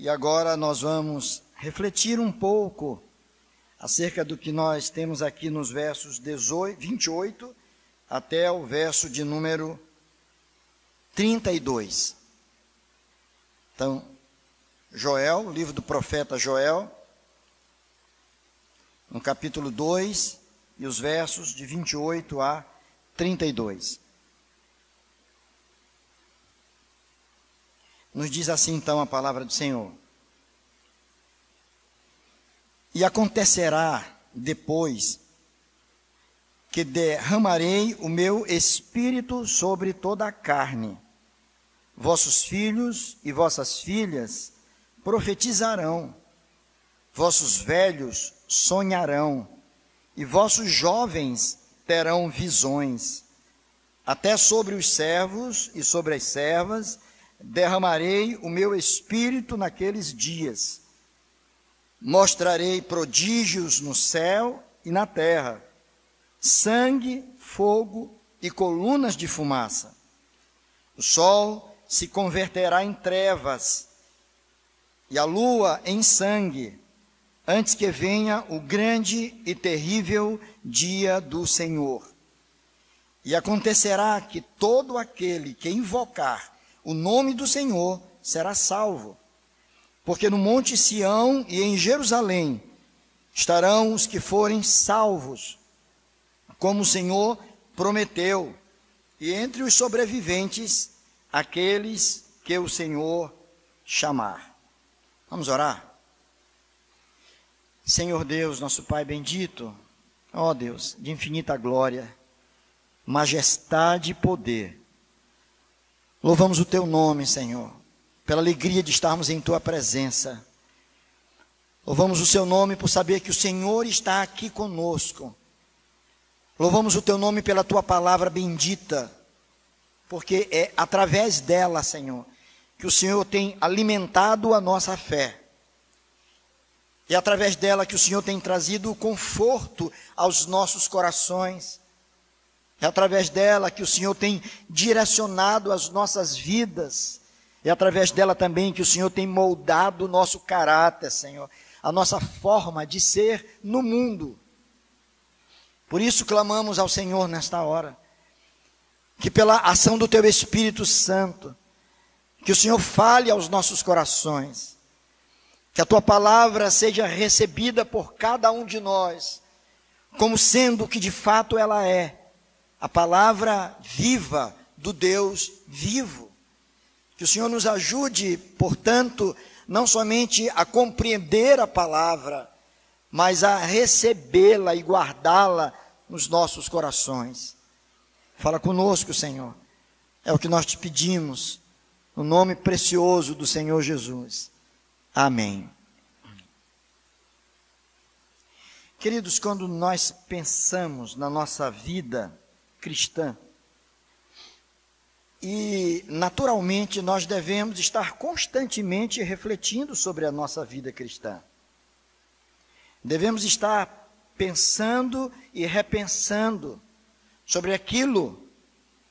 E agora nós vamos refletir um pouco acerca do que nós temos aqui nos versos 28 até o verso de número 32. Então, Joel, o livro do profeta Joel, no capítulo 2, e os versos de 28 a 32. Nos diz assim então a palavra do Senhor: E acontecerá depois que derramarei o meu espírito sobre toda a carne. Vossos filhos e vossas filhas profetizarão, vossos velhos sonharão, e vossos jovens terão visões. Até sobre os servos e sobre as servas derramarei o meu espírito naqueles dias. Mostrarei prodígios no céu e na terra, sangue, fogo e colunas de fumaça. O sol se converterá em trevas e a lua em sangue, antes que venha o grande e terrível dia do Senhor. E acontecerá que todo aquele que invocar o nome do Senhor será salvo. Porque no monte Sião e em Jerusalém estarão os que forem salvos, como o Senhor prometeu, e entre os sobreviventes, aqueles que o Senhor chamar. Vamos orar? Senhor Deus, nosso Pai bendito, ó Deus, de infinita glória, majestade e poder, louvamos o Teu nome, Senhor, pela alegria de estarmos em Tua presença. Louvamos o Seu nome por saber que o Senhor está aqui conosco. Louvamos o Teu nome pela Tua palavra bendita, porque é através dela, Senhor, que o Senhor tem alimentado a nossa fé. É através dela que o Senhor tem trazido o conforto aos nossos corações. É através dela que o Senhor tem direcionado as nossas vidas. É através dela também que o Senhor tem moldado o nosso caráter, Senhor, a nossa forma de ser no mundo. Por isso clamamos ao Senhor nesta hora, que pela ação do Teu Espírito Santo, que o Senhor fale aos nossos corações, que a Tua palavra seja recebida por cada um de nós, como sendo o que de fato ela é, a palavra viva do Deus vivo. Que o Senhor nos ajude, portanto, não somente a compreender a palavra, mas a recebê-la e guardá-la nos nossos corações. Fala conosco, Senhor. É o que nós te pedimos, no nome precioso do Senhor Jesus. Amém. Queridos, quando nós pensamos na nossa vida cristã, e naturalmente nós devemos estar constantemente refletindo sobre a nossa vida cristã. Devemos estar pensando e repensando sobre aquilo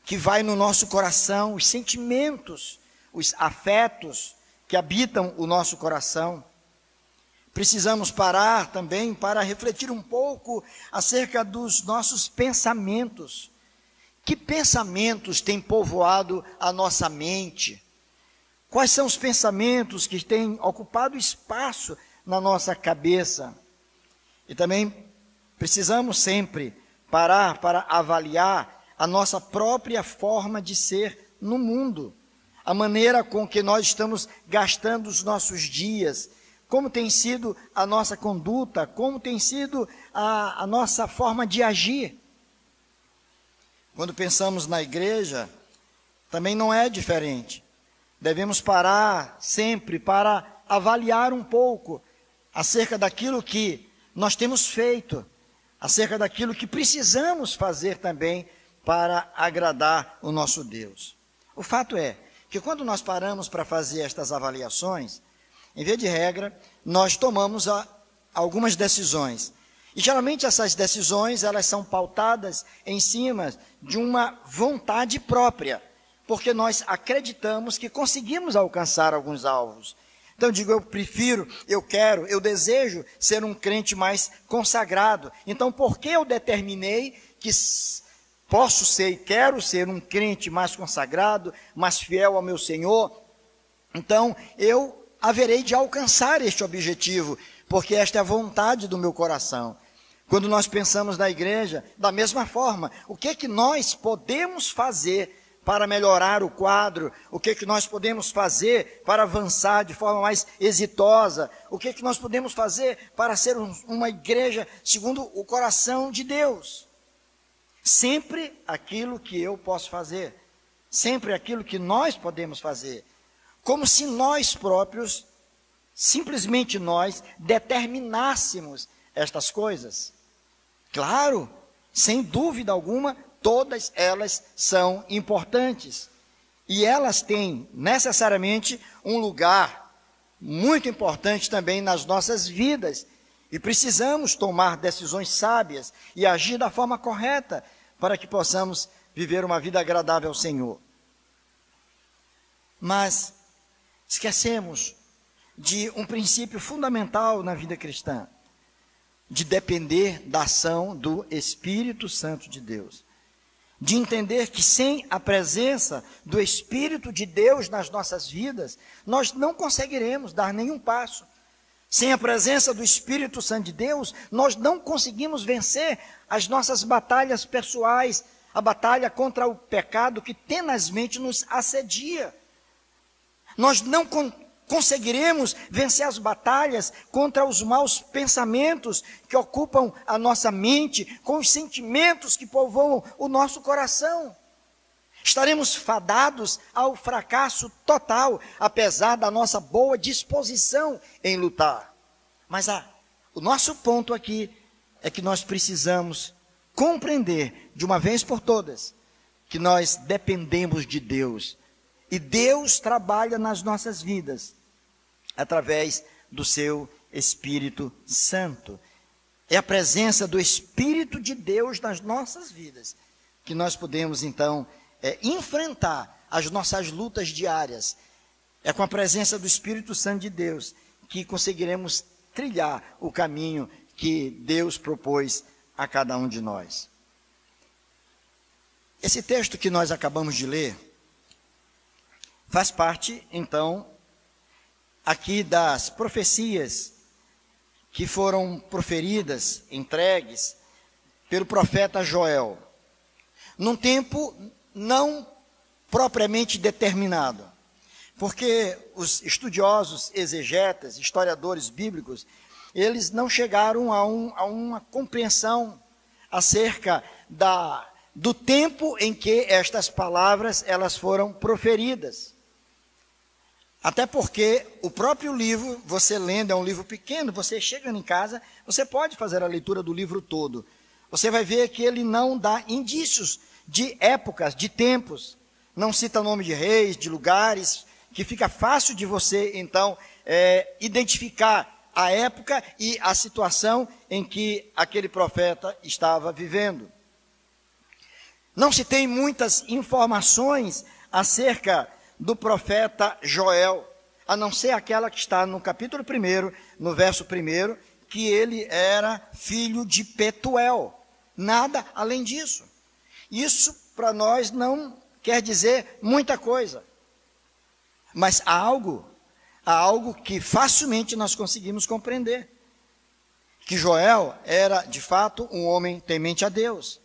que vai no nosso coração, os sentimentos, os afetos que habitam o nosso coração. Precisamos parar também para refletir um pouco acerca dos nossos pensamentos. Que pensamentos têm povoado a nossa mente? Quais são os pensamentos que têm ocupado espaço na nossa cabeça? E também precisamos sempre parar para avaliar a nossa própria forma de ser no mundo, a maneira com que nós estamos gastando os nossos dias, como tem sido a nossa conduta, como tem sido a nossa forma de agir. Quando pensamos na igreja, também não é diferente. Devemos parar sempre para avaliar um pouco acerca daquilo que nós temos feito, acerca daquilo que precisamos fazer também para agradar o nosso Deus. O fato é que quando nós paramos para fazer estas avaliações, em via de regra, nós tomamos algumas decisões. E geralmente essas decisões, elas são pautadas em cima de uma vontade própria, porque nós acreditamos que conseguimos alcançar alguns alvos. Então eu digo, eu prefiro, eu quero, eu desejo ser um crente mais consagrado. Então por que eu determinei que posso ser e quero ser um crente mais consagrado, mais fiel ao meu Senhor? Então eu haverei de alcançar este objetivo, porque esta é a vontade do meu coração. Quando nós pensamos na igreja, da mesma forma, o que nós podemos fazer para melhorar o quadro? O que nós podemos fazer para avançar de forma mais exitosa? O que nós podemos fazer para ser uma igreja segundo o coração de Deus? Sempre aquilo que eu posso fazer, sempre aquilo que nós podemos fazer, como se nós próprios, simplesmente nós, determinássemos estas coisas. Claro, sem dúvida alguma, todas elas são importantes. E elas têm necessariamente um lugar muito importante também nas nossas vidas. E precisamos tomar decisões sábias e agir da forma correta para que possamos viver uma vida agradável ao Senhor. Mas esquecemos de um princípio fundamental na vida cristã, de depender da ação do Espírito Santo de Deus. De entender que sem a presença do Espírito de Deus nas nossas vidas, nós não conseguiremos dar nenhum passo. Sem a presença do Espírito Santo de Deus, nós não conseguimos vencer as nossas batalhas pessoais, a batalha contra o pecado que tenazmente nos assedia. Nós não conseguiremos vencer as batalhas contra os maus pensamentos que ocupam a nossa mente, com os sentimentos que povoam o nosso coração. Estaremos fadados ao fracasso total, apesar da nossa boa disposição em lutar. Mas o nosso ponto aqui é que nós precisamos compreender, de uma vez por todas, que nós dependemos de Deus. E Deus trabalha nas nossas vidas através do seu Espírito Santo. É a presença do Espírito de Deus nas nossas vidas que nós podemos, então, enfrentar as nossas lutas diárias. É com a presença do Espírito Santo de Deus que conseguiremos trilhar o caminho que Deus propôs a cada um de nós. Esse texto que nós acabamos de ler faz parte, então, aqui das profecias que foram proferidas, entregues pelo profeta Joel, num tempo não propriamente determinado, porque os estudiosos, exegetas, historiadores bíblicos, eles não chegaram a uma compreensão acerca do tempo em que estas palavras elas foram proferidas. Até porque o próprio livro, você lendo, é um livro pequeno, você chegando em casa, você pode fazer a leitura do livro todo. Você vai ver que ele não dá indícios de épocas, de tempos. Não cita nome de reis, de lugares, que fica fácil de você, então, identificar a época e a situação em que aquele profeta estava vivendo. Não se tem muitas informações acerca do profeta Joel, a não ser aquela que está no capítulo 1, no verso 1, que ele era filho de Petuel. Nada além disso. Isso para nós não quer dizer muita coisa. Mas há algo que facilmente nós conseguimos compreender. Que Joel era, de fato, um homem temente a Deus.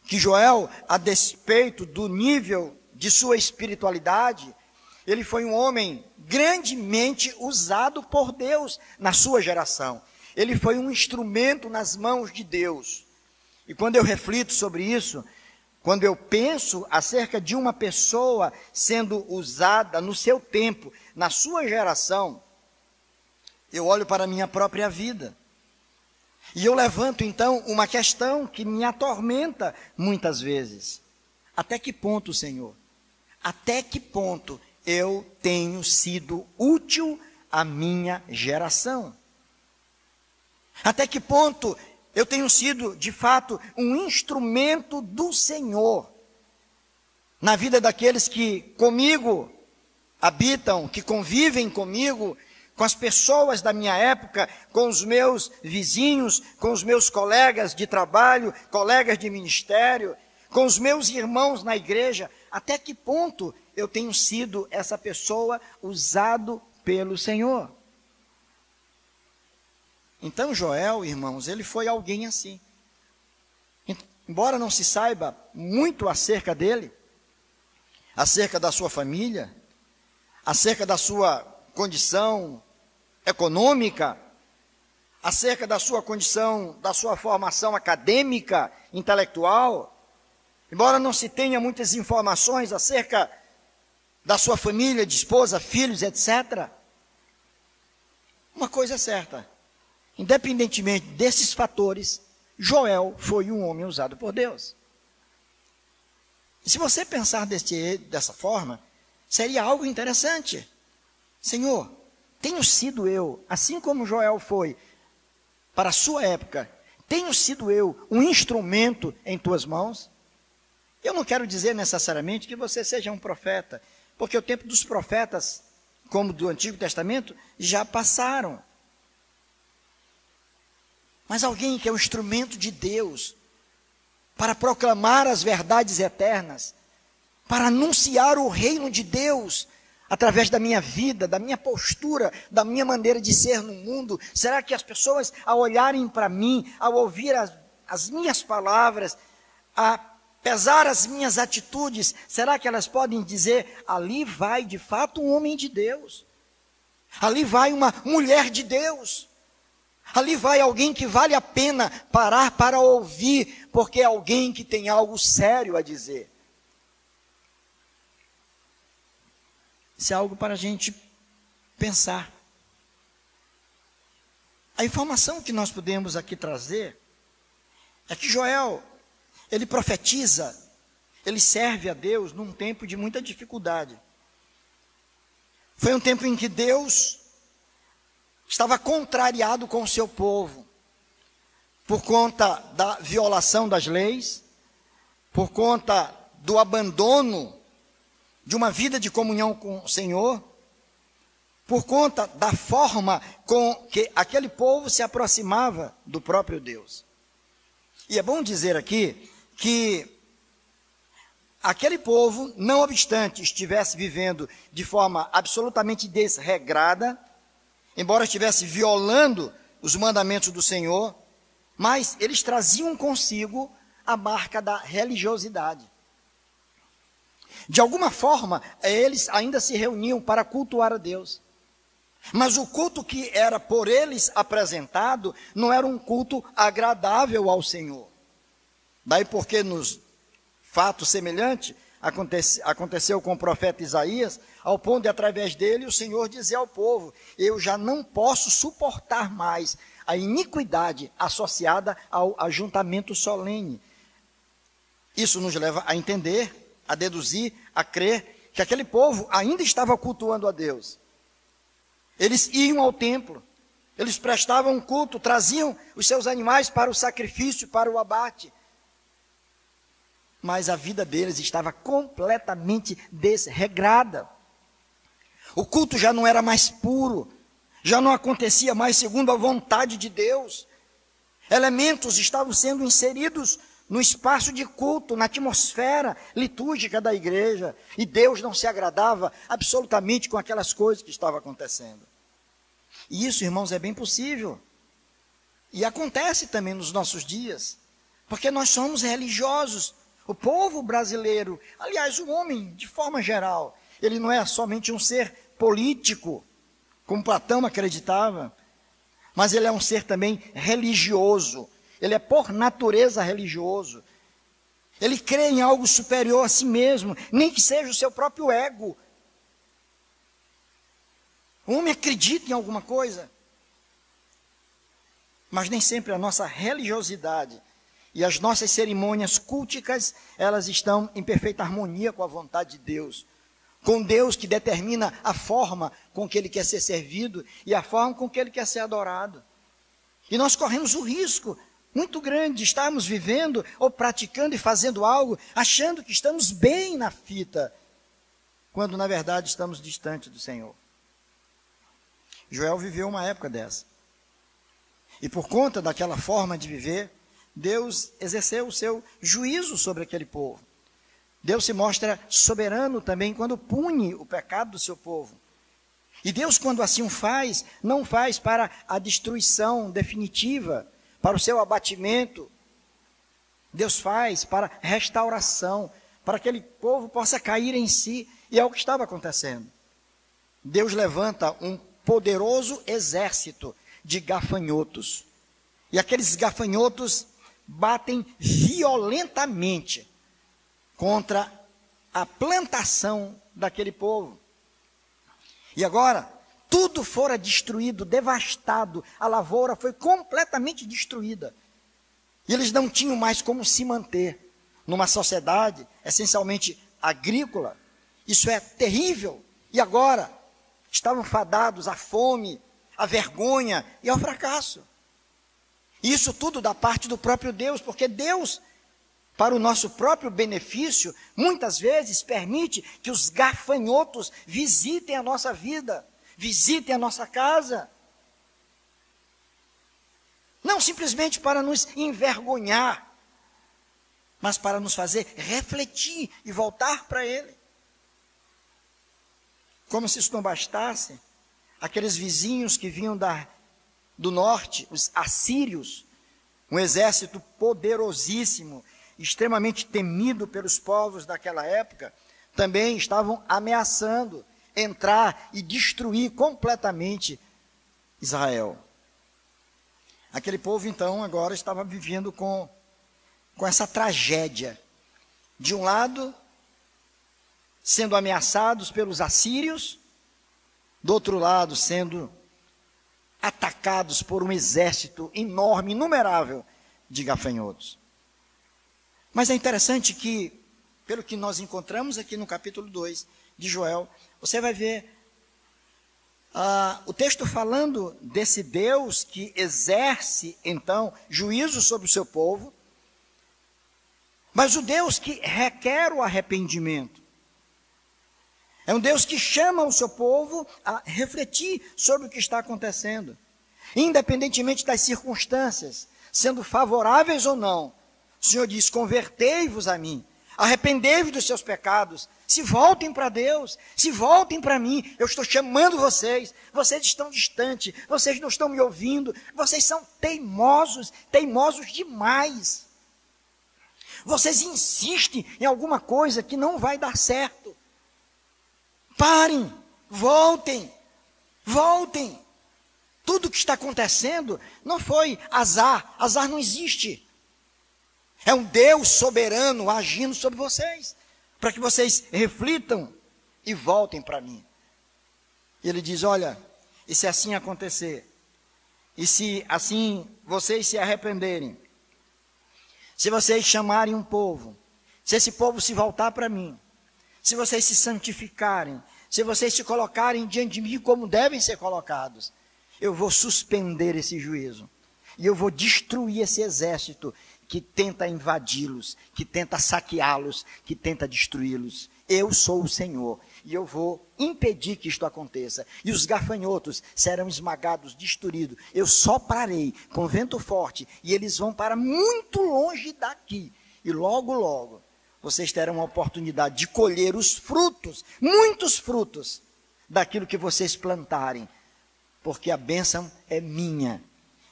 Que Joel, a despeito do nível de sua espiritualidade, ele foi um homem grandemente usado por Deus na sua geração. Ele foi um instrumento nas mãos de Deus. E quando eu reflito sobre isso, quando eu penso acerca de uma pessoa sendo usada no seu tempo, na sua geração, eu olho para a minha própria vida. E eu levanto então uma questão que me atormenta muitas vezes. Até que ponto, Senhor? Até que ponto eu tenho sido útil à minha geração? Até que ponto eu tenho sido, de fato, um instrumento do Senhor na vida daqueles que comigo habitam, que convivem comigo, com as pessoas da minha época, com os meus vizinhos, com os meus colegas de trabalho, colegas de ministério, com os meus irmãos na igreja, até que ponto eu tenho sido essa pessoa usado pelo Senhor? Então Joel, irmãos, ele foi alguém assim. Embora não se saiba muito acerca dele, acerca da sua família, acerca da sua condição econômica, acerca da sua condição, da sua formação acadêmica, intelectual, embora não se tenha muitas informações acerca da sua família, de esposa, filhos, etc., uma coisa é certa: independentemente desses fatores, Joel foi um homem usado por Deus. E se você pensar dessa forma, seria algo interessante. Senhor, tenho sido eu, assim como Joel foi para a sua época, tenho sido eu um instrumento em tuas mãos? Eu não quero dizer necessariamente que você seja um profeta, porque o tempo dos profetas, como do Antigo Testamento, já passaram. Mas alguém que é um instrumento de Deus para proclamar as verdades eternas, para anunciar o reino de Deus através da minha vida, da minha postura, da minha maneira de ser no mundo. Será que as pessoas, ao olharem para mim, ao ouvir as minhas palavras, a pesar as minhas atitudes, será que elas podem dizer: ali vai de fato um homem de Deus, ali vai uma mulher de Deus, ali vai alguém que vale a pena parar para ouvir, porque é alguém que tem algo sério a dizer? Isso é algo para a gente pensar. A informação que nós podemos aqui trazer é que Joel, ele profetiza, ele serve a Deus num tempo de muita dificuldade. Foi um tempo em que Deus estava contrariado com o seu povo, por conta da violação das leis, por conta do abandono de uma vida de comunhão com o Senhor, por conta da forma com que aquele povo se aproximava do próprio Deus. E é bom dizer aqui que aquele povo, não obstante estivesse vivendo de forma absolutamente desregrada, embora estivesse violando os mandamentos do Senhor, mas eles traziam consigo a marca da religiosidade. De alguma forma, eles ainda se reuniam para cultuar a Deus. Mas o culto que era por eles apresentado não era um culto agradável ao Senhor. Daí porque nos fato semelhante aconteceu com o profeta Isaías, ao ponto de, através dele, o Senhor dizer ao povo: eu já não posso suportar mais a iniquidade associada ao ajuntamento solene. Isso nos leva a entender, a deduzir, a crer que aquele povo ainda estava cultuando a Deus. Eles iam ao templo, eles prestavam culto, traziam os seus animais para o sacrifício, para o abate. Mas a vida deles estava completamente desregrada. O culto já não era mais puro, já não acontecia mais segundo a vontade de Deus. Elementos estavam sendo inseridos no espaço de culto, na atmosfera litúrgica da igreja, e Deus não se agradava absolutamente com aquelas coisas que estavam acontecendo. E isso, irmãos, é bem possível, e acontece também nos nossos dias, porque nós somos religiosos. O povo brasileiro, aliás, o homem de forma geral, ele não é somente um ser político, como Platão acreditava, mas ele é um ser também religioso. Ele é por natureza religioso. Ele crê em algo superior a si mesmo, nem que seja o seu próprio ego. O homem acredita em alguma coisa, mas nem sempre a nossa religiosidade e as nossas cerimônias culticas, elas estão em perfeita harmonia com a vontade de Deus, com Deus que determina a forma com que Ele quer ser servido e a forma com que Ele quer ser adorado. E nós corremos o risco muito grande de estarmos vivendo ou praticando e fazendo algo, achando que estamos bem na fita, quando na verdade estamos distante do Senhor. Joel viveu uma época dessa. E por conta daquela forma de viver, Deus exerceu o seu juízo sobre aquele povo. Deus se mostra soberano também quando pune o pecado do seu povo. E Deus, quando assim o faz, não faz para a destruição definitiva, para o seu abatimento. Deus faz para restauração, para que aquele povo possa cair em si. E é o que estava acontecendo. Deus levanta um poderoso exército de gafanhotos. E aqueles gafanhotos batem violentamente contra a plantação daquele povo. E agora, tudo fora destruído, devastado, a lavoura foi completamente destruída. E eles não tinham mais como se manter numa sociedade essencialmente agrícola. Isso é terrível. E agora, estavam fadados à fome, à vergonha e ao fracasso. Isso tudo da parte do próprio Deus, porque Deus, para o nosso próprio benefício, muitas vezes permite que os gafanhotos visitem a nossa vida, visitem a nossa casa. Não simplesmente para nos envergonhar, mas para nos fazer refletir e voltar para Ele. Como se isso não bastasse, aqueles vizinhos que vinham do norte, os assírios, um exército poderosíssimo, extremamente temido pelos povos daquela época, também estavam ameaçando entrar e destruir completamente Israel. Aquele povo, então, agora estava vivendo com essa tragédia. De um lado, sendo ameaçados pelos assírios, do outro lado, sendo atacados por um exército enorme, inumerável de gafanhotos. Mas é interessante que, pelo que nós encontramos aqui no capítulo 2 de Joel, você vai ver o texto falando desse Deus que exerce, então, juízo sobre o seu povo, mas o Deus que requer o arrependimento. É um Deus que chama o seu povo a refletir sobre o que está acontecendo, independentemente das circunstâncias, sendo favoráveis ou não. O Senhor diz: convertei-vos a mim, arrependei-vos dos seus pecados, se voltem para Deus, se voltem para mim, eu estou chamando vocês, vocês estão distantes, vocês não estão me ouvindo, vocês são teimosos, teimosos demais. Vocês insistem em alguma coisa que não vai dar certo. Parem, voltem, voltem. Tudo que está acontecendo não foi azar, azar não existe. É um Deus soberano agindo sobre vocês, para que vocês reflitam e voltem para mim. E ele diz: olha, e se assim acontecer, e se assim vocês se arrependerem, se vocês chamarem um povo, se esse povo se voltar para mim, se vocês se santificarem, se vocês se colocarem diante de mim como devem ser colocados, eu vou suspender esse juízo, e eu vou destruir esse exército que tenta invadi-los, que tenta saqueá-los, que tenta destruí-los. Eu sou o Senhor, e eu vou impedir que isto aconteça. E os gafanhotos serão esmagados, destruídos. Eu soprarei com vento forte, e eles vão para muito longe daqui. E logo, logo, vocês terão a oportunidade de colher os frutos, muitos frutos, daquilo que vocês plantarem. Porque a bênção é minha.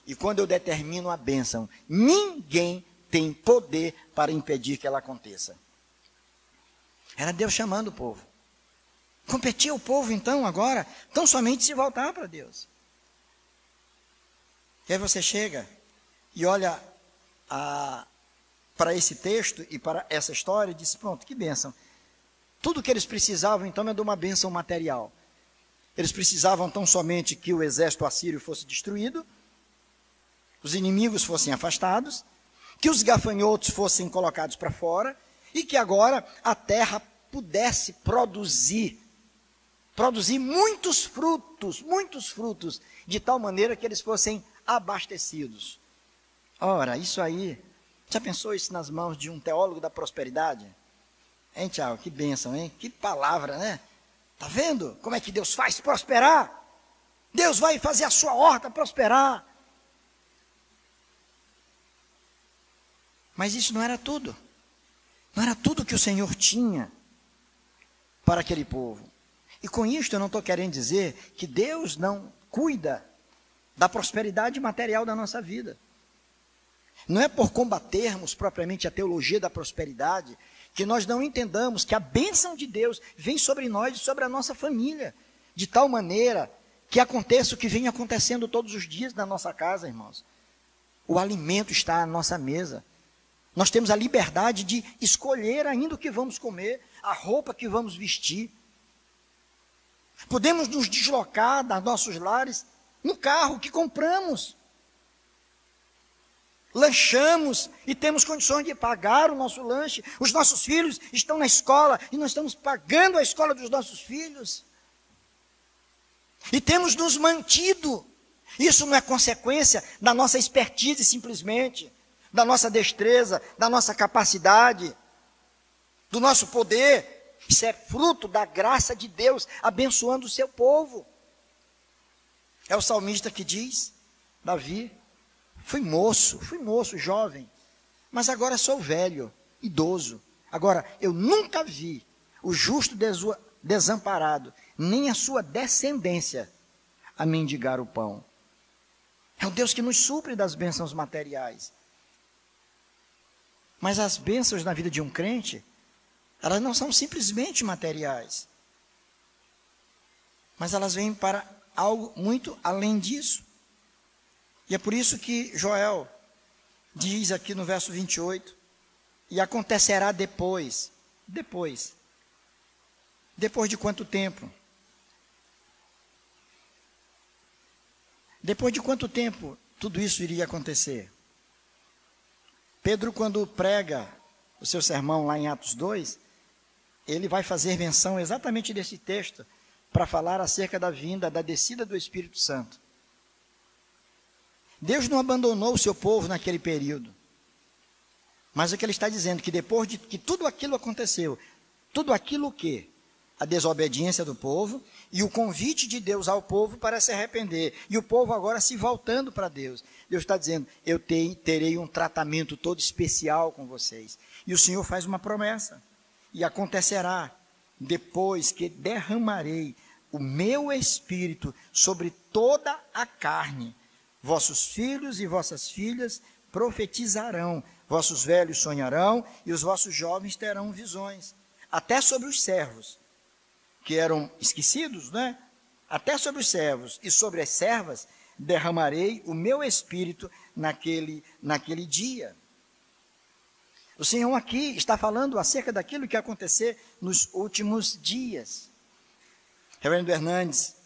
E quando eu determino a bênção, ninguém tem poder para impedir que ela aconteça. Era Deus chamando o povo. Competia o povo então agora, tão somente se voltar para Deus. E aí você chega e olha para esse texto e para essa história e diz: pronto, que bênção. Tudo que eles precisavam então é de uma bênção material. Eles precisavam tão somente que o exército assírio fosse destruído, os inimigos fossem afastados, que os gafanhotos fossem colocados para fora e que agora a terra pudesse produzir muitos frutos, de tal maneira que eles fossem abastecidos. Ora, isso aí, já pensou isso nas mãos de um teólogo da prosperidade? Hein, Tiago, que bênção, hein? Que palavra, né? Está vendo como é que Deus faz prosperar? Deus vai fazer a sua horta prosperar. Mas isso não era tudo. Não era tudo que o Senhor tinha para aquele povo. E com isto eu não estou querendo dizer que Deus não cuida da prosperidade material da nossa vida. Não é por combatermos propriamente a teologia da prosperidade que nós não entendamos que a bênção de Deus vem sobre nós e sobre a nossa família, de tal maneira que aconteça o que vem acontecendo todos os dias na nossa casa, irmãos. O alimento está à nossa mesa. Nós temos a liberdade de escolher ainda o que vamos comer, a roupa que vamos vestir. Podemos nos deslocar dos nossos lares no carro que compramos. Lanchamos e temos condições de pagar o nosso lanche. Os nossos filhos estão na escola e nós estamos pagando a escola dos nossos filhos. E temos nos mantido. Isso não é consequência da nossa expertise simplesmente, da nossa destreza, da nossa capacidade, do nosso poder. Isso é fruto da graça de Deus abençoando o seu povo. É o salmista que diz, Davi: fui moço, jovem, mas agora sou velho, idoso. Agora, eu nunca vi o justo desamparado, nem a sua descendência a mendigar o pão. É o Deus que nos supre das bênçãos materiais. Mas as bênçãos na vida de um crente, elas não são simplesmente materiais. Mas elas vêm para algo muito além disso. E é por isso que Joel diz aqui no verso 28, e acontecerá depois de quanto tempo? Depois de quanto tempo tudo isso iria acontecer? Pedro, quando prega o seu sermão lá em Atos 2, ele vai fazer menção exatamente desse texto, para falar acerca da vinda, da descida do Espírito Santo. Deus não abandonou o seu povo naquele período. Mas o que ele está dizendo, que depois de que tudo aquilo aconteceu, tudo aquilo que? A desobediência do povo e o convite de Deus ao povo para se arrepender. E o povo agora se voltando para Deus. Deus está dizendo, eu terei um tratamento todo especial com vocês. E o Senhor faz uma promessa. E acontecerá, depois que derramarei o meu espírito sobre toda a carne, vossos filhos e vossas filhas profetizarão, vossos velhos sonharão e os vossos jovens terão visões. Até sobre os servos, que eram esquecidos, né? Até sobre os servos e sobre as servas derramarei o meu espírito naquele dia. O Senhor aqui está falando acerca daquilo que ia acontecer nos últimos dias. Reverendo Hernandes,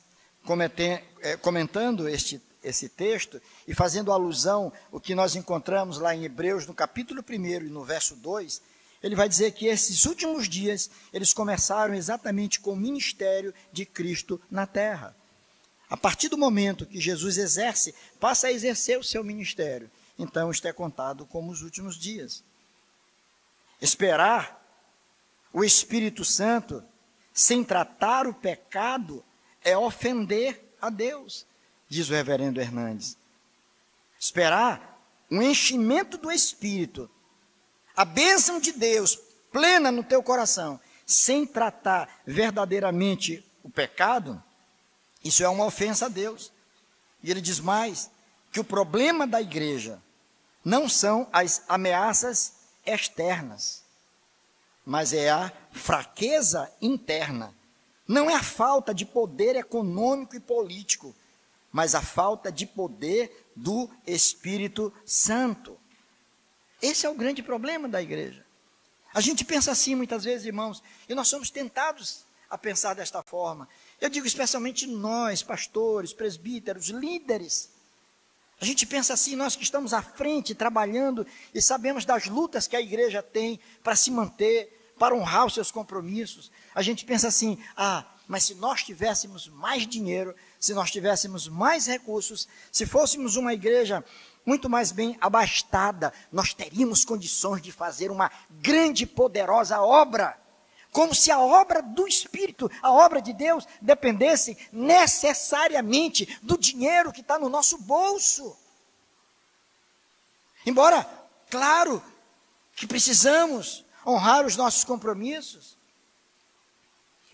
comentando esse texto e fazendo alusão ao que nós encontramos lá em Hebreus, no capítulo 1 e no verso 2, ele vai dizer que esses últimos dias, eles começaram exatamente com o ministério de Cristo na terra. A partir do momento que Jesus passa a exercer o seu ministério, então isto é contado como os últimos dias. Esperar o Espírito Santo sem tratar o pecado é ofender a Deus, diz o reverendo Hernandes. Esperar um enchimento do Espírito, a bênção de Deus plena no teu coração, sem tratar verdadeiramente o pecado, isso é uma ofensa a Deus. E ele diz mais, que o problema da igreja não são as ameaças externas, mas é a fraqueza interna. Não é a falta de poder econômico e político, mas a falta de poder do Espírito Santo. Esse é o grande problema da igreja. A gente pensa assim muitas vezes, irmãos, e nós somos tentados a pensar desta forma. Eu digo especialmente nós, pastores, presbíteros, líderes. A gente pensa assim, nós que estamos à frente, trabalhando, e sabemos das lutas que a igreja tem para se manter, para honrar os seus compromissos. A gente pensa assim, mas se nós tivéssemos mais dinheiro, se nós tivéssemos mais recursos, se fôssemos uma igreja muito mais bem abastada, nós teríamos condições de fazer uma grande e poderosa obra. Como se a obra do Espírito, a obra de Deus, dependesse necessariamente do dinheiro que está no nosso bolso. Embora, claro, que precisamos honrar os nossos compromissos,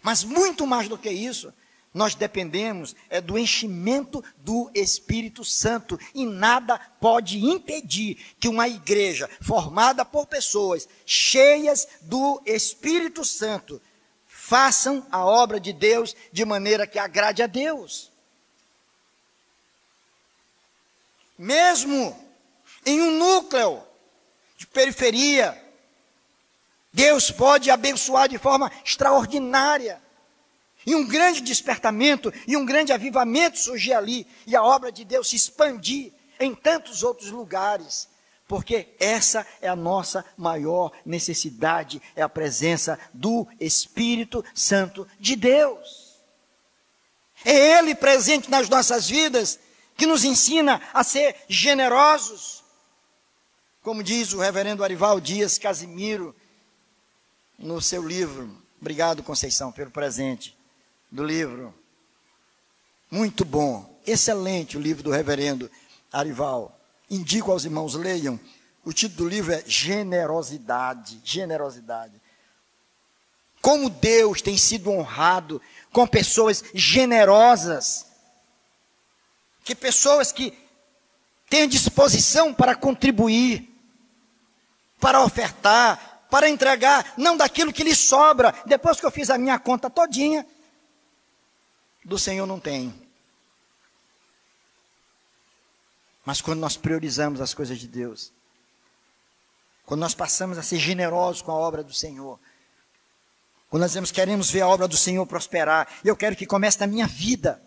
mas muito mais do que isso, nós dependemos do enchimento do Espírito Santo, e nada pode impedir que uma igreja formada por pessoas cheias do Espírito Santo façam a obra de Deus de maneira que agrade a Deus. Mesmo em um núcleo de periferia, Deus pode abençoar de forma extraordinária. E um grande despertamento e um grande avivamento surgir ali, e a obra de Deus se expandir em tantos outros lugares, porque essa é a nossa maior necessidade, é a presença do Espírito Santo de Deus. É Ele presente nas nossas vidas, que nos ensina a ser generosos, como diz o reverendo Arival Dias Casimiro, no seu livro. Obrigado, Conceição, pelo presente do livro. Muito bom, excelente o livro do reverendo Arival. Indico aos irmãos, leiam. O título do livro é Generosidade. Generosidade. Como Deus tem sido honrado com pessoas generosas, que pessoas que têm disposição para contribuir, para ofertar, para entregar, não daquilo que lhe sobra. Depois que eu fiz a minha conta todinha, do Senhor não tem. Mas quando nós priorizamos as coisas de Deus, quando nós passamos a ser generosos com a obra do Senhor, quando nós dizemos, queremos ver a obra do Senhor prosperar, eu quero que comece na minha vida,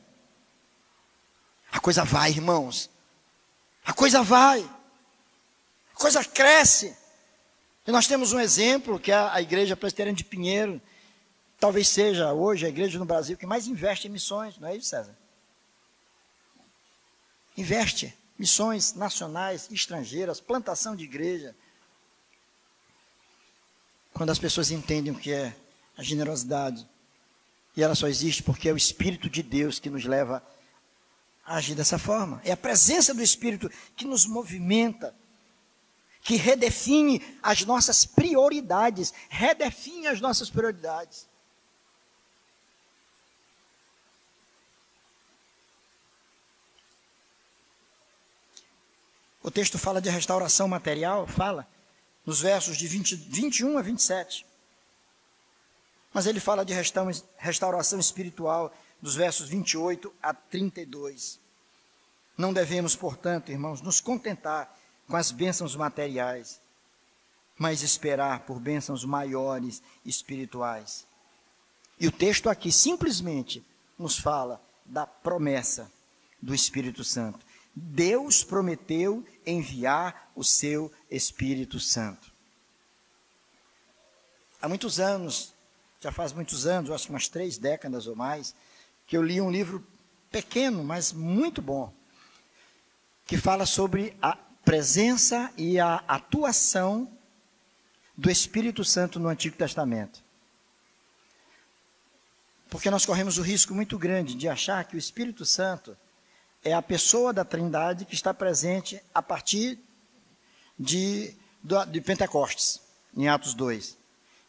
a coisa vai, irmãos, a coisa vai, a coisa cresce. E nós temos um exemplo, que é a Igreja Presbiteriana de Pinheiro, talvez seja hoje a igreja no Brasil que mais investe em missões, não é isso, César? Investe missões nacionais, estrangeiras, plantação de igreja. Quando as pessoas entendem o que é a generosidade, e ela só existe porque é o Espírito de Deus que nos leva a agir dessa forma. É a presença do Espírito que nos movimenta, que redefine as nossas prioridades, redefine as nossas prioridades. O texto fala de restauração material, fala, nos versos de 21 a 27. Mas ele fala de restauração espiritual, dos versos 28 a 32. Não devemos, portanto, irmãos, nos contentar com as bênçãos materiais, mas esperar por bênçãos maiores espirituais. E o texto aqui simplesmente nos fala da promessa do Espírito Santo. Deus prometeu enviar o seu Espírito Santo. Há muitos anos, já faz muitos anos, acho que umas 3 décadas ou mais, que eu li um livro pequeno, mas muito bom, que fala sobre a presença e a atuação do Espírito Santo no Antigo Testamento. Porque nós corremos o risco muito grande de achar que o Espírito Santo é a pessoa da Trindade que está presente a partir de Pentecostes, em Atos 2.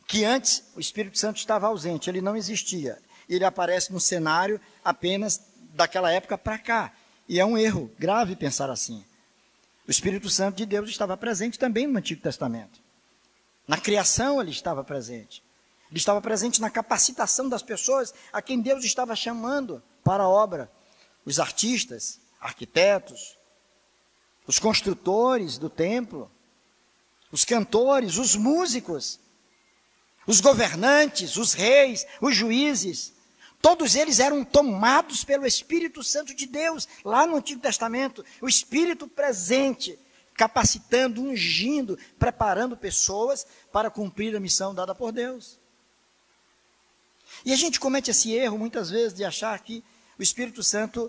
Que antes o Espírito Santo estava ausente, ele não existia. Ele aparece no cenário apenas daquela época para cá. E é um erro grave pensar assim. O Espírito Santo de Deus estava presente também no Antigo Testamento. Na criação ele estava presente. Ele estava presente na capacitação das pessoas a quem Deus estava chamando para a obra. Os artistas, arquitetos, os construtores do templo, os cantores, os músicos, os governantes, os reis, os juízes, todos eles eram tomados pelo Espírito Santo de Deus, lá no Antigo Testamento, o Espírito presente, capacitando, ungindo, preparando pessoas para cumprir a missão dada por Deus. E a gente comete esse erro muitas vezes de achar que o Espírito Santo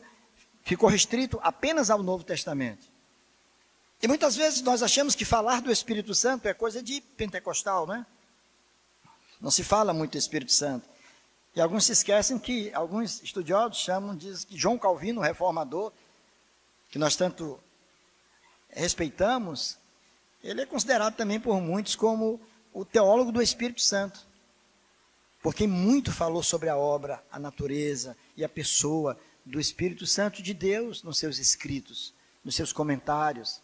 ficou restrito apenas ao Novo Testamento. E muitas vezes nós achamos que falar do Espírito Santo é coisa de pentecostal, né? Não se fala muito do Espírito Santo. E alguns se esquecem que, alguns estudiosos dizem que João Calvino, o reformador, que nós tanto respeitamos, ele é considerado também por muitos como o teólogo do Espírito Santo. Porque muito falou sobre a obra, a natureza e a pessoa do Espírito Santo de Deus nos seus escritos, nos seus comentários.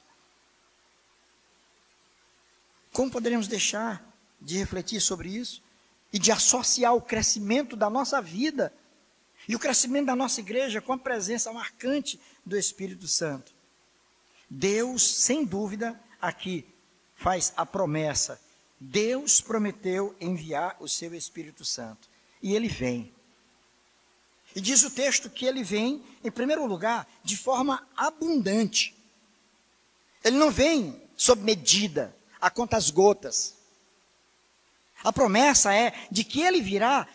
Como poderíamos deixar de refletir sobre isso e de associar o crescimento da nossa vida e o crescimento da nossa igreja com a presença marcante do Espírito Santo? Deus, sem dúvida, aqui faz a promessa. Deus prometeu enviar o seu Espírito Santo. E ele vem. E diz o texto que ele vem, em primeiro lugar, de forma abundante. Ele não vem sob medida, a contas gotas. A promessa é de que ele virá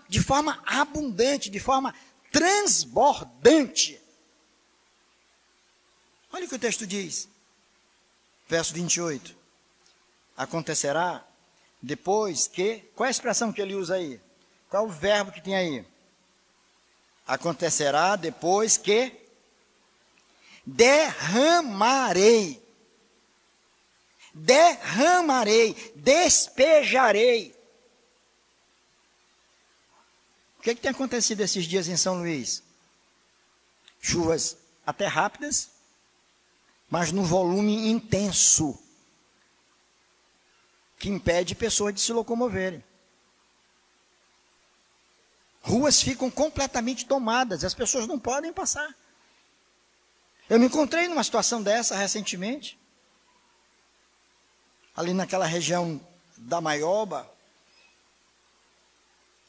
de forma abundante, de forma transbordante. Olha o que o texto diz. Verso 28. Acontecerá depois que... Qual é a expressão que ele usa aí? Qual é o verbo que tem aí? Acontecerá depois que derramarei, despejarei. O que tem acontecido esses dias em São Luís? Chuvas até rápidas, mas num volume intenso, que impede pessoas de se locomoverem. Ruas ficam completamente tomadas, as pessoas não podem passar. Eu me encontrei numa situação dessa recentemente, ali naquela região da Maioba,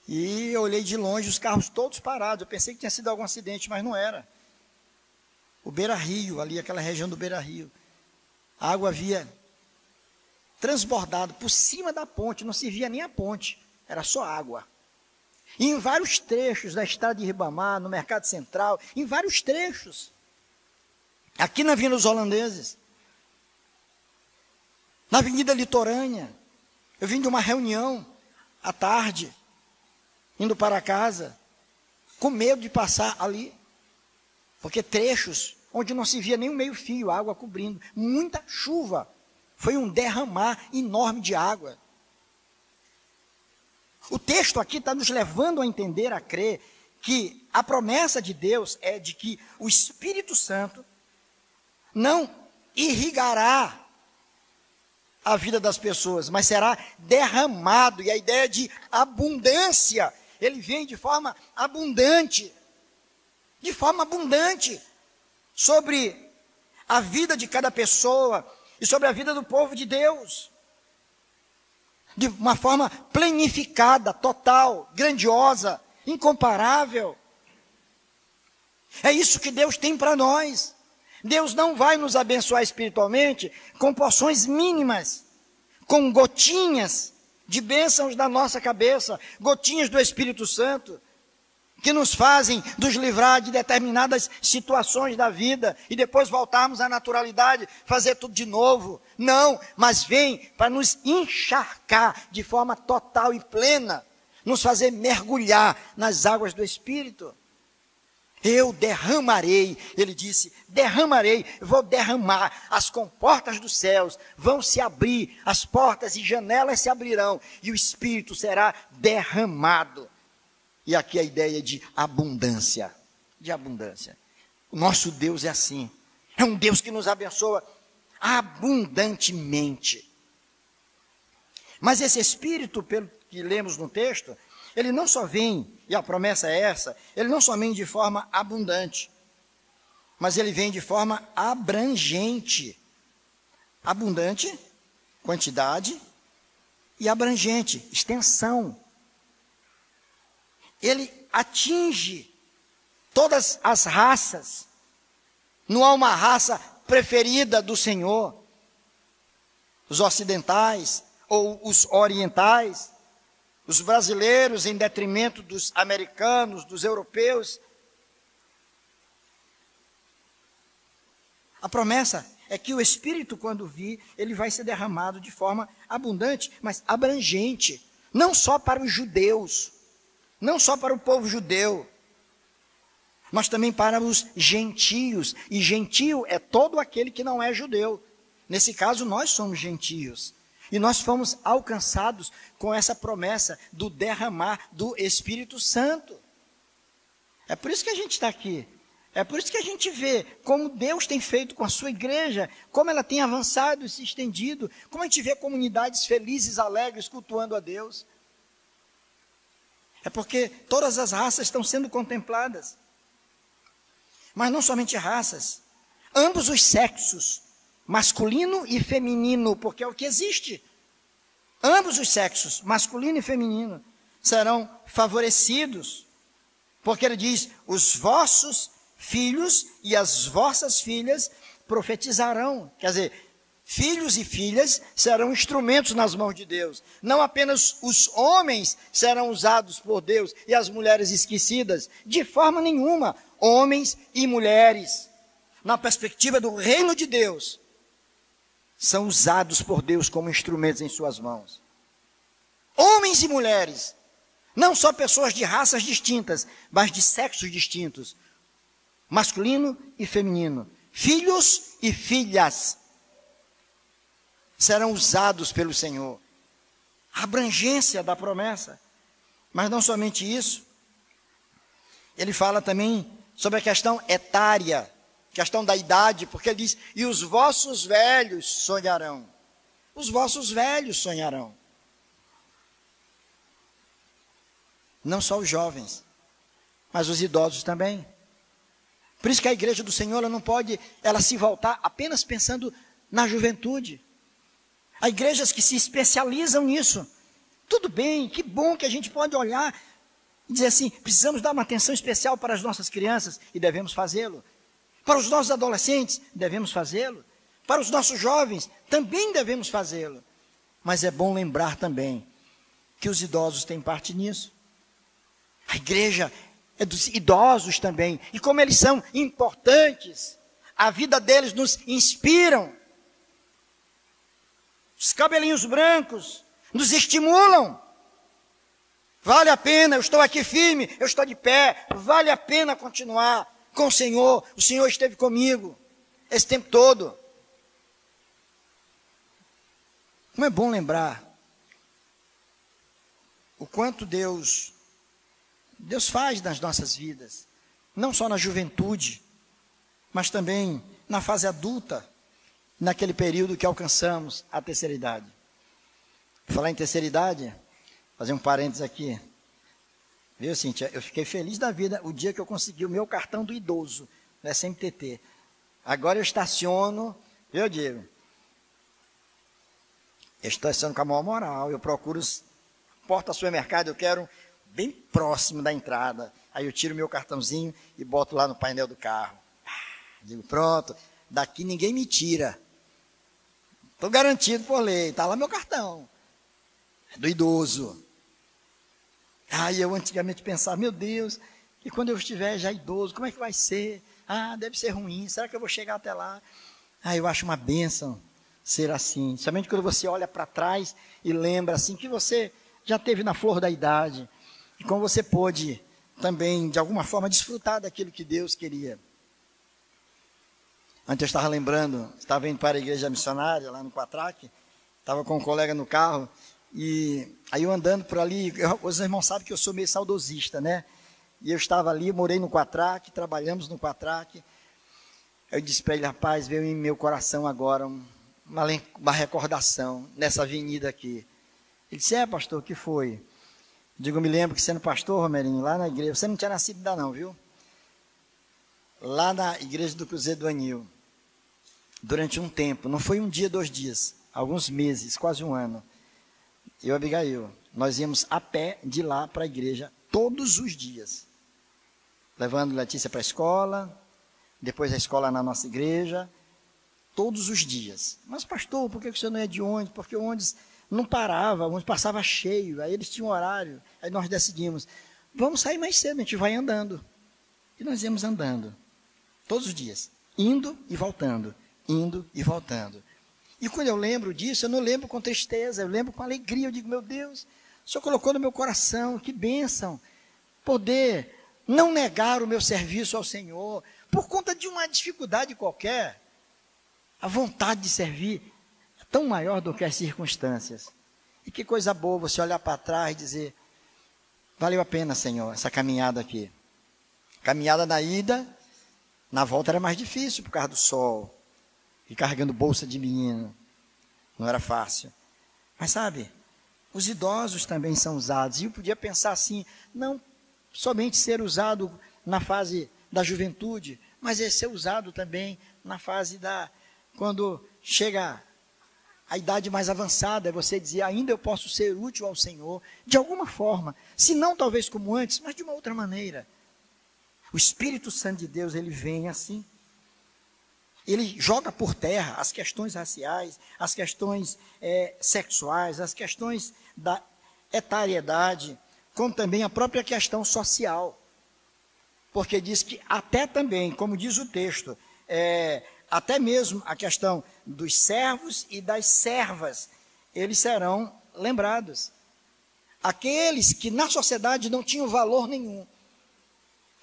e eu olhei de longe os carros todos parados. Eu pensei que tinha sido algum acidente, mas não era. O Beira-Rio, ali aquela região do Beira-Rio, a água havia transbordado por cima da ponte, não se via nem a ponte, era só água. E em vários trechos da estrada de Ribamar, no Mercado Central, em vários trechos. Aqui na Avenida dos Holandeses, na Avenida Litorânea. Eu vim de uma reunião à tarde, indo para casa, com medo de passar ali, porque trechos onde não se via nem um meio fio, água cobrindo, muita chuva, foi um derramar enorme de água. O texto aqui está nos levando a entender, a crer, que a promessa de Deus é de que o Espírito Santo não irrigará a vida das pessoas, mas será derramado, e a ideia de abundância, ele vem de forma abundante, sobre a vida de cada pessoa e sobre a vida do povo de Deus, de uma forma planificada, total, grandiosa, incomparável. É isso que Deus tem para nós. Deus não vai nos abençoar espiritualmente com porções mínimas, com gotinhas de bênçãos da nossa cabeça, gotinhas do Espírito Santo, que nos fazem nos livrar de determinadas situações da vida e depois voltarmos à naturalidade, fazer tudo de novo. Não, mas vem para nos encharcar de forma total e plena, nos fazer mergulhar nas águas do Espírito. Eu derramarei, ele disse, vou derramar, as comportas dos céus vão se abrir, as portas e janelas se abrirão, e o Espírito será derramado. E aqui a ideia de abundância, O nosso Deus é assim, é um Deus que nos abençoa abundantemente. Mas esse Espírito, pelo que lemos no texto, ele não só vem, e a promessa é essa, ele não só vem de forma abundante, mas ele vem de forma abrangente. Abundante, quantidade, e abrangente, extensão. Ele atinge todas as raças. Não há uma raça preferida do Senhor. Os ocidentais ou os orientais, os brasileiros em detrimento dos americanos, dos europeus. A promessa é que o Espírito, quando vir, ele vai ser derramado de forma abundante, mas abrangente. não só para os judeus, não só para o povo judeu, mas também para os gentios. E gentio é todo aquele que não é judeu. Nesse caso, nós somos gentios. E nós fomos alcançados com essa promessa do derramar do Espírito Santo. É por isso que a gente está aqui. É por isso que a gente vê como Deus tem feito com a sua igreja, como ela tem avançado e se estendido, como a gente vê comunidades felizes, alegres, cultuando a Deus. É porque todas as raças estão sendo contempladas. Mas não somente raças, ambos os sexos, masculino e feminino, porque é o que existe. Ambos os sexos, masculino e feminino, serão favorecidos, porque ele diz, os vossos filhos e as vossas filhas profetizarão. Quer dizer, filhos e filhas serão instrumentos nas mãos de Deus. Não apenas os homens serão usados por Deus e as mulheres esquecidas, de forma nenhuma. Homens e mulheres, na perspectiva do reino de Deus, são usados por Deus como instrumentos em suas mãos. Homens e mulheres, não só pessoas de raças distintas, mas de sexos distintos, masculino e feminino, filhos e filhas, serão usados pelo Senhor. A abrangência da promessa. Mas não somente isso, ele fala também sobre a questão etária, questão da idade, porque ele diz, e os vossos velhos sonharão. Os vossos velhos sonharão. Não só os jovens, mas os idosos também. Por isso que a igreja do Senhor, ela não pode, ela se voltar apenas pensando na juventude. Há igrejas que se especializam nisso. Tudo bem, que bom que a gente pode olhar e dizer assim, precisamos dar uma atenção especial para as nossas crianças, e devemos fazê-lo. Para os nossos adolescentes, devemos fazê-lo. Para os nossos jovens, também devemos fazê-lo. Mas é bom lembrar também que os idosos têm parte nisso. A igreja é dos idosos também. E como eles são importantes, a vida deles nos inspiram. Os cabelinhos brancos nos estimulam. Vale a pena, eu estou aqui firme, eu estou de pé. Vale a pena continuar com o Senhor esteve comigo esse tempo todo. Como é bom lembrar o quanto Deus faz nas nossas vidas, não só na juventude, mas também na fase adulta, naquele período que alcançamos a terceira idade. Vou falar em terceira idade, fazer um parênteses aqui. Viu, Cíntia? Eu fiquei feliz da vida o dia que eu consegui o meu cartão do idoso, no SMTT. Agora eu estaciono, viu, Diego? Eu estaciono com a maior moral, eu procuro porta-supermercado, eu quero bem próximo da entrada. Aí eu tiro meu cartãozinho e boto lá no painel do carro. Digo, pronto, daqui ninguém me tira. Estou garantido por lei, está lá meu cartão. É do idoso. Aí eu antigamente pensava, meu Deus, e quando eu estiver já idoso, como é que vai ser? Ah, deve ser ruim, será que eu vou chegar até lá? Ah, eu acho uma bênção ser assim. Somente quando você olha para trás e lembra assim, que você já teve na flor da idade. E como você pôde também, de alguma forma, desfrutar daquilo que Deus queria. Antes eu estava lembrando, estava indo para a igreja missionária, lá no Quatraque, estava com um colega no carro, e aí eu andando por ali, os irmãos sabem que eu sou meio saudosista, né? E eu estava ali, morei no Quatraque, trabalhamos no Quatraque. Eu disse para ele, rapaz, veio em meu coração agora uma recordação nessa avenida aqui. Ele disse, pastor, o que foi? Digo, me lembro que sendo pastor, Romerinho, lá na igreja, você não tinha nascido ainda não, viu? Lá na igreja do Cruzeiro do Anil, durante um tempo, não foi um dia, 2 dias, alguns meses, quase um ano, eu e Abigail, nós íamos a pé de lá para a igreja todos os dias, levando Letícia para a escola, depois a escola na nossa igreja, todos os dias. Mas pastor, por que você não ia de ônibus? Porque o ônibus não parava, o ônibus passava cheio, aí eles tinham horário, aí nós decidimos, vamos sair mais cedo, a gente vai andando. E nós íamos andando, todos os dias, indo e voltando, indo e voltando. E quando eu lembro disso, eu não lembro com tristeza, eu lembro com alegria, eu digo, meu Deus, O Senhor colocou no meu coração, que bênção, poder não negar o meu serviço ao Senhor, por conta de uma dificuldade qualquer. A vontade de servir é tão maior do que as circunstâncias. E que coisa boa você olhar para trás e dizer, valeu a pena, Senhor, essa caminhada aqui. Caminhada na ida, na volta era mais difícil por causa do sol. E carregando bolsa de menino. Não era fácil. Mas sabe, os idosos também são usados. E eu podia pensar assim, não somente ser usado na fase da juventude, mas é ser usado também na fase quando chega a idade mais avançada, é você dizer, ainda eu posso ser útil ao Senhor, de alguma forma, se não talvez como antes, mas de uma outra maneira. O Espírito Santo de Deus, ele vem assim, ele joga por terra as questões raciais, as questões sexuais, as questões da etariedade, como também a própria questão social. Porque diz que até também, como diz o texto, até mesmo a questão dos servos e das servas, eles serão lembrados. Aqueles que na sociedade não tinham valor nenhum,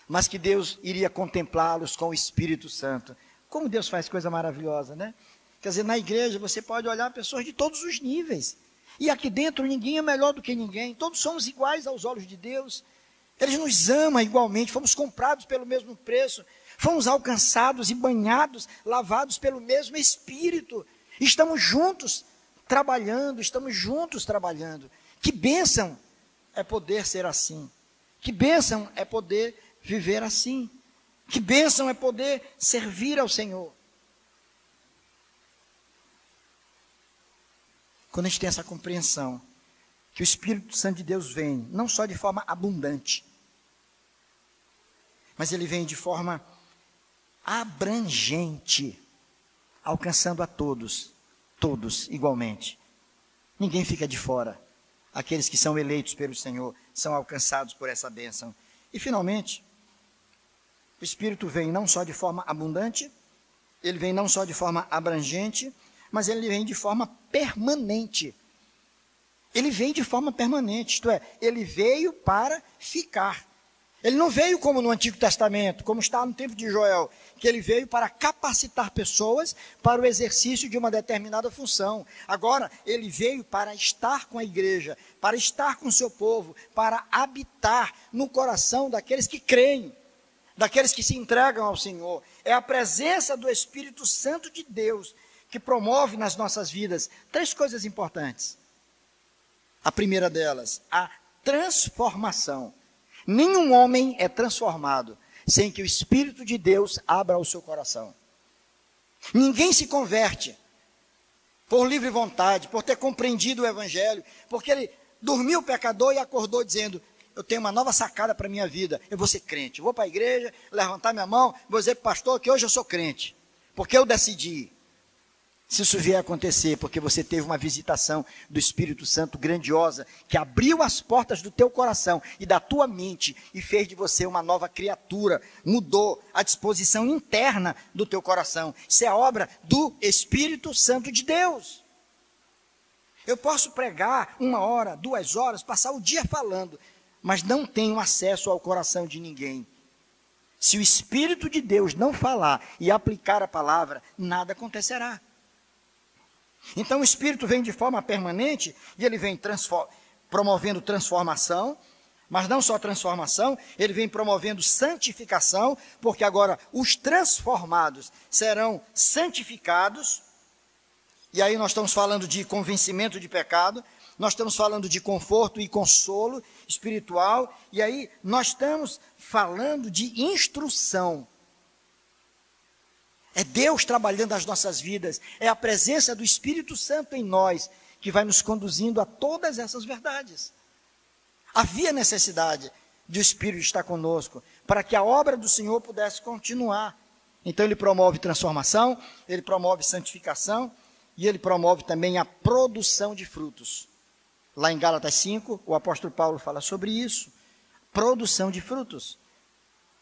mas que Deus iria contemplá-los com o Espírito Santo. Como Deus faz coisa maravilhosa, né? Quer dizer, na igreja você pode olhar pessoas de todos os níveis. E aqui dentro ninguém é melhor do que ninguém. Todos somos iguais aos olhos de Deus. Ele nos ama igualmente. Fomos comprados pelo mesmo preço. Fomos alcançados e banhados, lavados pelo mesmo Espírito. Estamos juntos trabalhando, Que bênção é poder ser assim. Que bênção é poder viver assim. Que bênção é poder servir ao Senhor. Quando a gente tem essa compreensão, que o Espírito Santo de Deus vem, não só de forma abundante, mas ele vem de forma abrangente, alcançando a todos igualmente. Ninguém fica de fora. Aqueles que são eleitos pelo Senhor são alcançados por essa bênção. E finalmente, o Espírito vem não só de forma abundante, ele vem não só de forma abrangente, mas ele vem de forma permanente. Ele vem de forma permanente, isto é, ele veio para ficar. Ele não veio como no Antigo Testamento, como está no tempo de Joel, que ele veio para capacitar pessoas para o exercício de uma determinada função. Agora, ele veio para estar com a igreja, para estar com o seu povo, para habitar no coração daqueles que creem, daqueles que se entregam ao Senhor. É a presença do Espírito Santo de Deus que promove nas nossas vidas 3 coisas importantes. A primeira delas, a transformação. Nenhum homem é transformado sem que o Espírito de Deus abra o seu coração. Ninguém se converte por livre vontade, por ter compreendido o Evangelho, porque ele dormiu pecador e acordou dizendo, eu tenho uma nova sacada para a minha vida, eu vou ser crente, eu vou para a igreja, levantar minha mão, vou dizer para o pastor que hoje eu sou crente, porque eu decidi. Se isso vier a acontecer, porque você teve uma visitação do Espírito Santo grandiosa, que abriu as portas do teu coração e da tua mente, e fez de você uma nova criatura, mudou a disposição interna do teu coração. Isso é obra do Espírito Santo de Deus. Eu posso pregar 1 hora, 2 horas, passar o dia falando, mas não tenho acesso ao coração de ninguém. Se o Espírito de Deus não falar e aplicar a palavra, nada acontecerá. Então o Espírito vem de forma permanente e ele vem promovendo transformação, mas não só transformação, ele vem promovendo santificação, porque agora os transformados serão santificados, e aí nós estamos falando de convencimento de pecado, nós estamos falando de conforto e consolo espiritual, e aí nós estamos falando de instrução. É Deus trabalhando as nossas vidas, é a presença do Espírito Santo em nós, que vai nos conduzindo a todas essas verdades. Havia necessidade de o Espírito estar conosco, para que a obra do Senhor pudesse continuar. Então ele promove transformação, ele promove santificação, e ele promove também a produção de frutos. Lá em Gálatas 5, o apóstolo Paulo fala sobre isso, produção de frutos.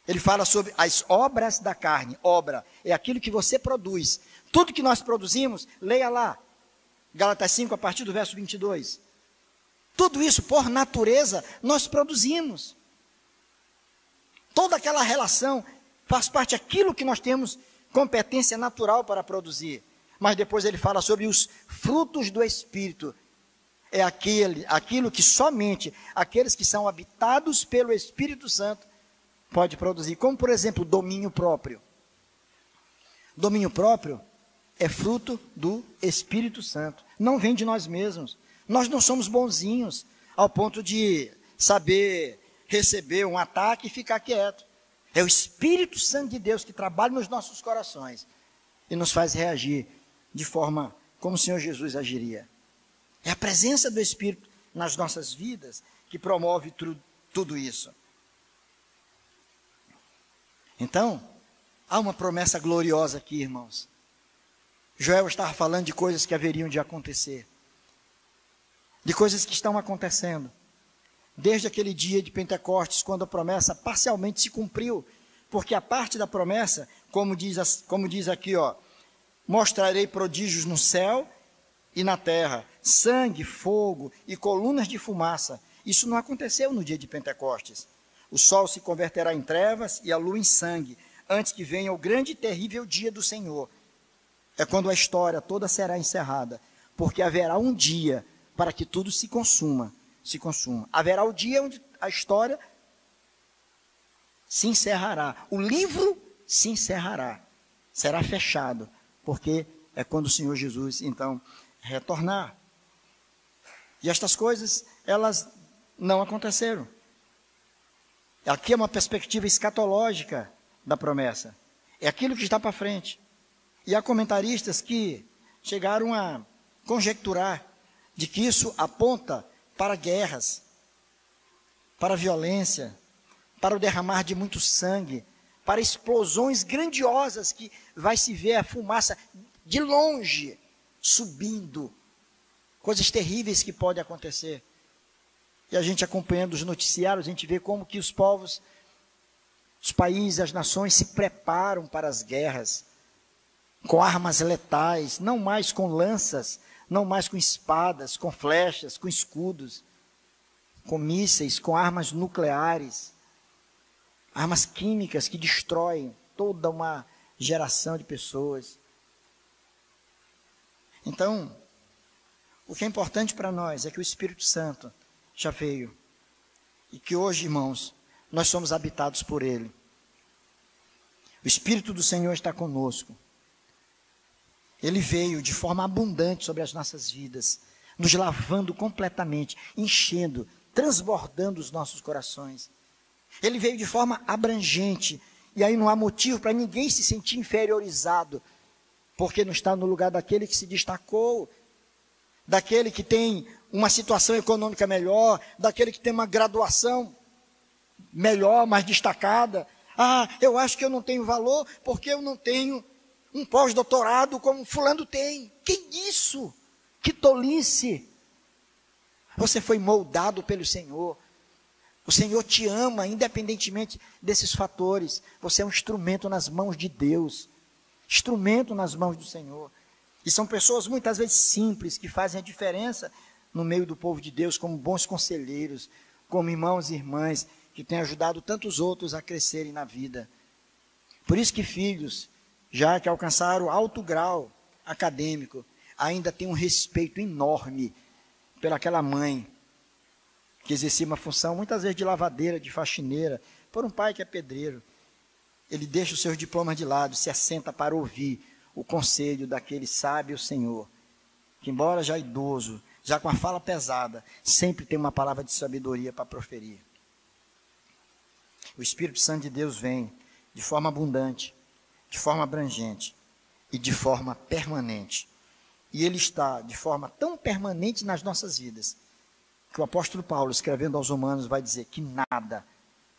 Ele fala sobre as obras da carne. Obra é aquilo que você produz. Tudo que nós produzimos, leia lá. Gálatas 5, a partir do verso 22. Tudo isso, por natureza, nós produzimos. Toda aquela relação faz parte daquilo que nós temos competência natural para produzir. Mas depois ele fala sobre os frutos do Espírito. É aquilo que somente aqueles que são habitados pelo Espírito Santo pode produzir. Como, por exemplo, domínio próprio. Domínio próprio é fruto do Espírito Santo. Não vem de nós mesmos. Nós não somos bonzinhos ao ponto de saber receber um ataque e ficar quieto. É o Espírito Santo de Deus que trabalha nos nossos corações e nos faz reagir de forma como o Senhor Jesus agiria. É a presença do Espírito nas nossas vidas que promove tudo isso. Então, há uma promessa gloriosa aqui, irmãos. Joel estava falando de coisas que haveriam de acontecer, de coisas que estão acontecendo. Desde aquele dia de Pentecostes, quando a promessa parcialmente se cumpriu, porque a parte da promessa, como diz aqui, mostrarei prodígios no céu e na terra, sangue, fogo e colunas de fumaça. Isso não aconteceu no dia de Pentecostes. O sol se converterá em trevas e a lua em sangue, antes que venha o grande e terrível dia do Senhor. É quando a história toda será encerrada, porque haverá um dia para que tudo se consuma. Haverá o dia onde a história se encerrará. O livro se encerrará. Será fechado, porque é quando o Senhor Jesus, então, retornar. E estas coisas, elas não aconteceram. Aqui é uma perspectiva escatológica da promessa. É aquilo que está para frente. E há comentaristas que chegaram a conjecturar de que isso aponta para guerras, para violência, para o derramar de muito sangue, para explosões grandiosas que vai se ver a fumaça de longe subindo, coisas terríveis que podem acontecer. E a gente acompanhando os noticiários, a gente vê como que os povos, os países, as nações se preparam para as guerras, com armas letais, não mais com lanças, não mais com espadas, com flechas, com escudos, com mísseis, com armas nucleares, armas químicas que destroem toda uma geração de pessoas. Então, o que é importante para nós é que o Espírito Santo já veio e que hoje, irmãos, nós somos habitados por Ele. O Espírito do Senhor está conosco. Ele veio de forma abundante sobre as nossas vidas, nos lavando completamente, enchendo, transbordando os nossos corações. Ele veio de forma abrangente, e aí não há motivo para ninguém se sentir inferiorizado, porque não está no lugar daquele que se destacou, daquele que tem uma situação econômica melhor, daquele que tem uma graduação melhor, mais destacada. Ah, eu acho que eu não tenho valor porque eu não tenho um pós-doutorado como fulano tem. Que isso? Que tolice! Você foi moldado pelo Senhor. O Senhor te ama, independentemente desses fatores. Você é um instrumento nas mãos de Deus. Instrumento nas mãos do Senhor. E são pessoas muitas vezes simples, que fazem a diferença no meio do povo de Deus, como bons conselheiros, como irmãos e irmãs, que têm ajudado tantos outros a crescerem na vida. Por isso que filhos, já que alcançaram alto grau acadêmico, ainda têm um respeito enorme pelaquela mãe, que exercia uma função, muitas vezes de lavadeira, de faxineira, por um pai que é pedreiro. Ele deixa os seus diplomas de lado, se assenta para ouvir o conselho daquele sábio Senhor, que embora já idoso, já com a fala pesada, sempre tem uma palavra de sabedoria para proferir. O Espírito Santo de Deus vem de forma abundante, de forma abrangente e de forma permanente. E ele está de forma tão permanente nas nossas vidas, que o apóstolo Paulo, escrevendo aos Romanos, vai dizer que nada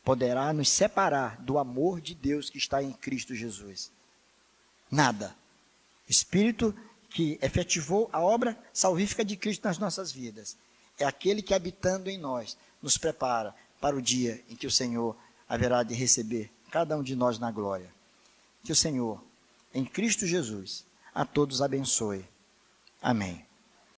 poderá nos separar do amor de Deus que está em Cristo Jesus. Nada. O Espírito que efetivou a obra salvífica de Cristo nas nossas vidas é aquele que, habitando em nós, nos prepara para o dia em que o Senhor haverá de receber cada um de nós na glória. Que o Senhor, em Cristo Jesus, a todos abençoe. Amém.